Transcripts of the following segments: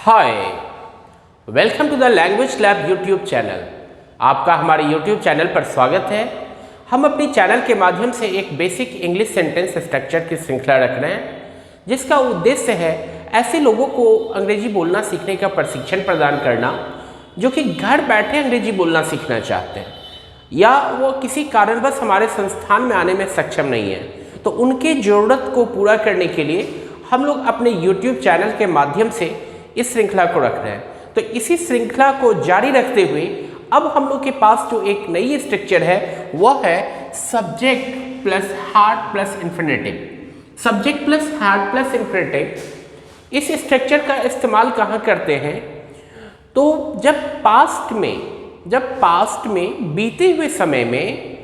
Hi, welcome to the language lab YouTube channel. आपका हमारे YouTube channel पर स्वागत है। हम अपनी चैनल के माध्यम से एक बेसिक इंग्लिश सेंटेंस स्ट्रक्चर की श्रृंखला रख रहे हैं, जिसका उद्देश्य है ऐसे लोगों को अंग्रेजी बोलना सीखने का प्रशिक्षण प्रदान करना जो कि घर बैठे अंग्रेजी बोलना सीखना चाहते हैं या वो किसी कारणवश हमारे संस्थान में आने में सक्षम नहीं है, तो उनकी ज़रूरत को पूरा करने के लिए हम लोग अपने YouTube चैनल के माध्यम से इस श्रृंखला को रख रहे हैं। तो इसी श्रृंखला को जारी रखते हुए अब हम लोग के पास जो एक नई स्ट्रक्चर है वह है subject plus heart plus infinitive. Subject plus heart plus infinitive इस स्ट्रक्चर का इस्तेमाल कहाँ करते हैं? तो जब पास्ट में बीते हुए समय में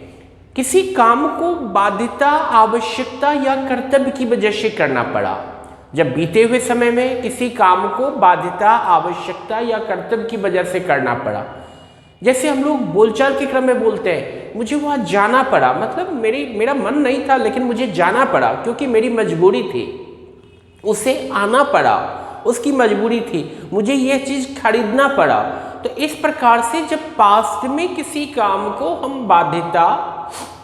किसी काम को बाध्यता, आवश्यकता या कर्तव्य की वजह से करना पड़ा, जब बीते हुए समय में किसी काम को बाध्यता, आवश्यकता या कर्तव्य की वजह से करना पड़ा, जैसे हम लोग बोलचाल के क्रम में बोलते हैं मुझे वहाँ जाना पड़ा, मतलब मेरा मन नहीं था लेकिन मुझे जाना पड़ा क्योंकि मेरी मजबूरी थी, उसे आना पड़ा, उसकी मजबूरी थी, मुझे यह चीज़ खरीदना पड़ा। तो इस प्रकार से जब पास्ट में किसी काम को हम बाध्यता,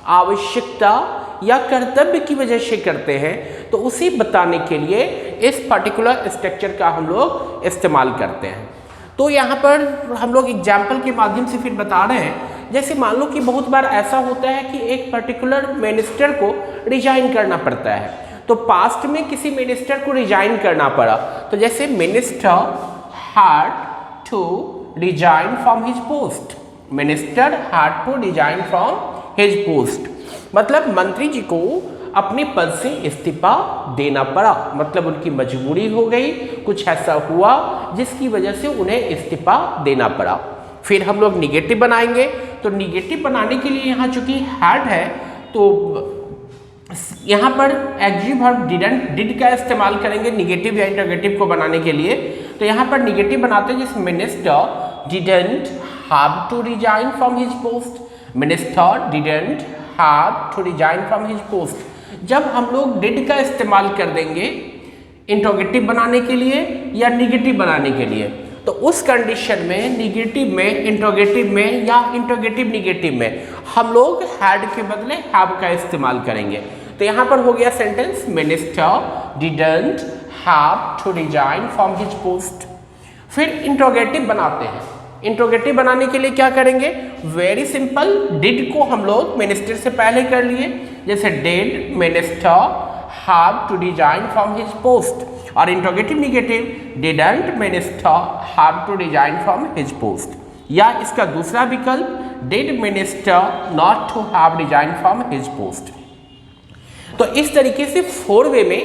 आवश्यकता या कर्तव्य की वजह से करते हैं तो उसे बताने के लिए इस पर्टिकुलर स्ट्रक्चर का हम लोग इस्तेमाल करते हैं। तो यहाँ पर हम लोग एग्जाम्पल के माध्यम से फिर बता रहे हैं। जैसे मान लो कि बहुत बार ऐसा होता है कि एक पर्टिकुलर मिनिस्टर को रिजाइन करना पड़ता है, तो पास्ट में किसी मिनिस्टर को रिजाइन करना पड़ा, तो जैसे minister had to resign from his post. Minister had to resign from his post मतलब मंत्री जी को अपने पद से इस्तीफा देना पड़ा, मतलब उनकी मजबूरी हो गई, कुछ ऐसा हुआ जिसकी वजह से उन्हें इस्तीफा देना पड़ा। फिर हम लोग निगेटिव बनाएंगे, तो निगेटिव बनाने के लिए यहाँ चूंकि हैड है तो यहाँ पर एग्जीव वर्ब डिड का इस्तेमाल करेंगे निगेटिव या इंटरोगेटिव को बनाने के लिए। तो यहाँ पर निगेटिव बनाते हैं, जैसे minister didn't have to resign from his post. Minister didn't have to resign from his post. जब हम लोग डिड का इस्तेमाल कर देंगे इंटरोगेटिव बनाने के लिए या निगेटिव बनाने के लिए, तो उस कंडीशन में निगेटिव में, इंटरोगेटिव में या इंटरोगेटिव निगेटिव में हम लोग हैड के बदले हैव का इस्तेमाल करेंगे। तो यहाँ पर हो गया sentence minister didn't have to resign from his post. फिर इंटरोगेटिव बनाते हैं। इंटरोगेटिव बनाने के लिए क्या करेंगे? वेरी सिंपल, डिड को हम लोग मिनिस्टर से पहले कर लिए, जैसे did minister have to resign from his post, और interrogative negative didn't minister have to resign from his post. या इसका दूसरा विकल्प did minister not to have resign from his post. तो इस तरीके से 4 वे में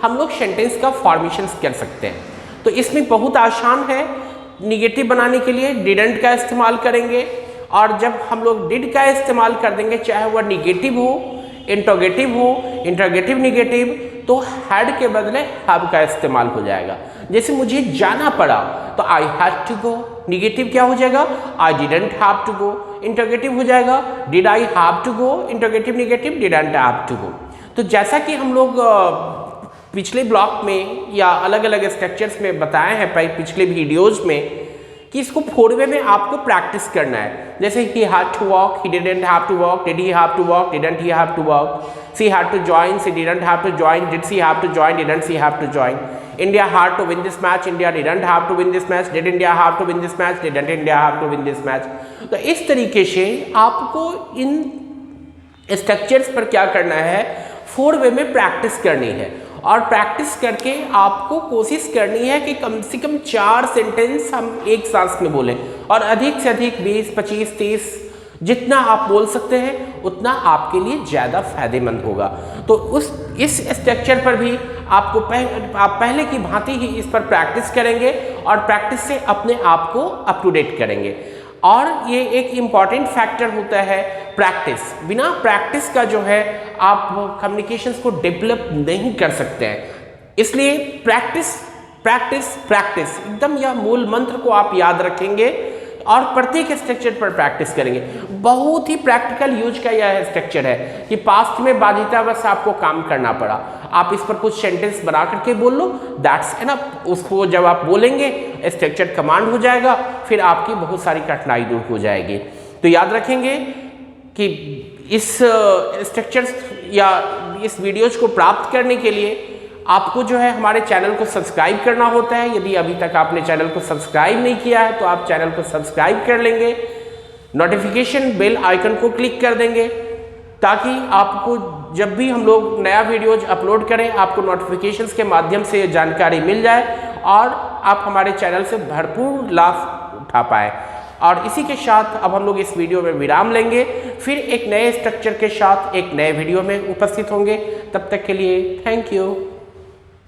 हम लोग सेंटेंस का फॉर्मेशन कर सकते हैं। तो इसमें बहुत आसान है। निगेटिव बनाने के लिए डिडंट का इस्तेमाल करेंगे, और जब हम लोग डिड का इस्तेमाल कर देंगे, चाहे वह निगेटिव हो, इंटरोगेटिव हो, इंटरोगेटिव निगेटिव, तो हैड के बदले हैव का इस्तेमाल हो जाएगा। जैसे मुझे जाना पड़ा तो I had to go, negative क्या हो जाएगा? I didn't have to go. Interrogative हो जाएगा did I have to go, interrogative negative didn't have to go. तो जैसा कि हम लोग पिछले ब्लॉक में या अलग अलग स्ट्रक्चर्स में बताए हैं पिछले वीडियोज में कि इसको 4 वे में आपको प्रैक्टिस करना है। जैसे ही had to walk, he didn't have to walk, did he have to walk, didn't he have to walk, she had to join, she didn't have to join, did she have to join, didn't she have to join. India had to win this match, India didn't have to win this match, did India have to win this match, didn't India have to win this match. तो इस तरीके से आपको इन structures पर क्या करना है? 4 वे में प्रैक्टिस करनी है, और प्रैक्टिस करके आपको कोशिश करनी है कि कम से कम 4 सेंटेंस हम एक सांस में बोलें, और अधिक से अधिक 20, 25, 30 जितना आप बोल सकते हैं उतना आपके लिए ज़्यादा फायदेमंद होगा। तो इस स्ट्रक्चर पर भी आपको आप पहले की भांति ही इस पर प्रैक्टिस करेंगे, और प्रैक्टिस से अपने आप को अप टू डेट करेंगे। और ये एक इम्पॉर्टेंट फैक्टर होता है प्रैक्टिस। बिना प्रैक्टिस का जो है आप कम्युनिकेशंस को डेवलप नहीं कर सकते हैं। इसलिए प्रैक्टिस प्रैक्टिस प्रैक्टिस एकदम यह मूल मंत्र को आप याद रखेंगे और प्रत्येक स्ट्रक्चर पर प्रैक्टिस करेंगे। बहुत ही प्रैक्टिकल यूज का यह स्ट्रक्चर है कि पास्ट में बाधितावश आपको काम करना पड़ा, आप इस पर कुछ सेंटेंस बना करके बोल लो, दैट्स एनफ। उसको जब आप बोलेंगे स्ट्रक्चर कमांड हो जाएगा, फिर आपकी बहुत सारी कठिनाई दूर हो जाएगी। तो याद रखेंगे कि इस स्ट्रक्चर्स या इस वीडियोज को प्राप्त करने के लिए आपको जो है हमारे चैनल को सब्सक्राइब करना होता है। यदि अभी तक आपने चैनल को सब्सक्राइब नहीं किया है तो आप चैनल को सब्सक्राइब कर लेंगे, नोटिफिकेशन बेल आइकन को क्लिक कर देंगे ताकि आपको जब भी हम लोग नया वीडियोज अपलोड करें आपको नोटिफिकेशंस के माध्यम से जानकारी मिल जाए और आप हमारे चैनल से भरपूर लाभ उठा पाएँ। और इसी के साथ अब हम लोग इस वीडियो में विराम लेंगे, फिर एक नए स्ट्रक्चर के साथ एक नए वीडियो में उपस्थित होंगे। तब तक के लिए थैंक यू।